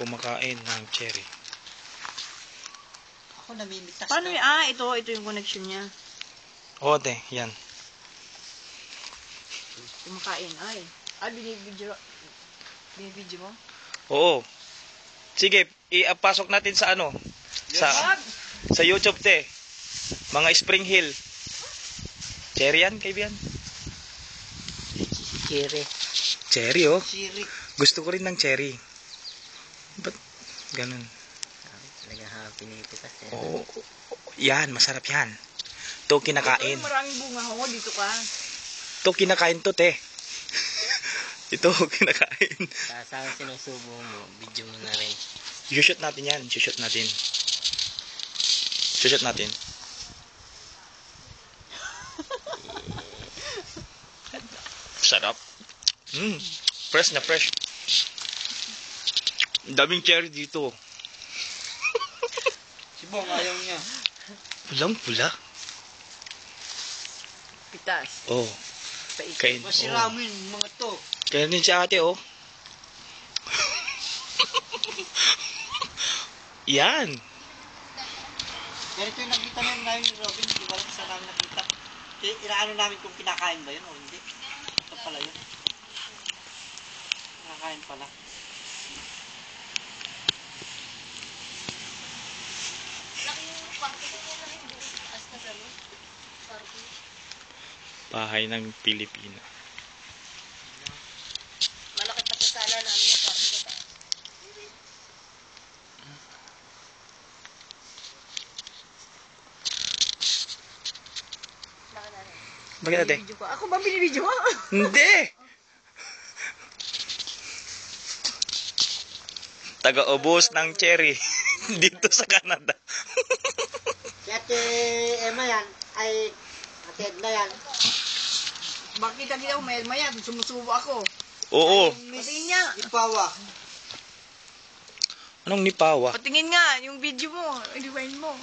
kumakain ng cherry. Ako namimitas. Paano yun? Ito yung connection niya. Oo, te, yan. Kumakain. Binibidyo mo? Oo. Sige, ipasok natin sa ano? Sa YouTube, te. Mga Spring Hill. Cherry yan, kaibigan? Cherry. Cherry, oh. Cherry. Gusto ko rin ng cherry. Ba't ganun? Talaga pinipitas yan. Oo. Yan, masarap yan. Ito kinakain. Maraming bunga ho, dito ka. Ito kinakain to, te. Ito kinakain. Saan sinusubo mo, video mo na rin. Shoot natin yan. Shoot natin. Shoot natin. Sarap. Fresh na fresh. Daming cherry dito. Si Bong ayaw niya. Pulang pula. Pitas. Oh. Kain. Masiramin mga to. Kaya din si ate, oh. Yan. Ganito yung nakita namin ni Robin. Di ba lang sa namin nakita. Inaano namin kung kinakain ba yun o hindi. Ito pala yun. Kinakain pala. Laki yung party ko niya lang yung as na gano'n. Party. Bahay ng Pilipina. Malaki pa sa sala namin yung party sa taas. Bakit natin? Bakit ate? Binibidyo ko. Ako ba binibidyo mo? Hindi! Taga-ubos ng cherry dito sa Canada. Si Ate Emma yan, ay Ate Edna yan. Bakit ang ginawa maya sumusubo ako. Oo. Patingin niya. Ipawa. Anong nipawa? Patingin nga yung video mo. Rewind mo.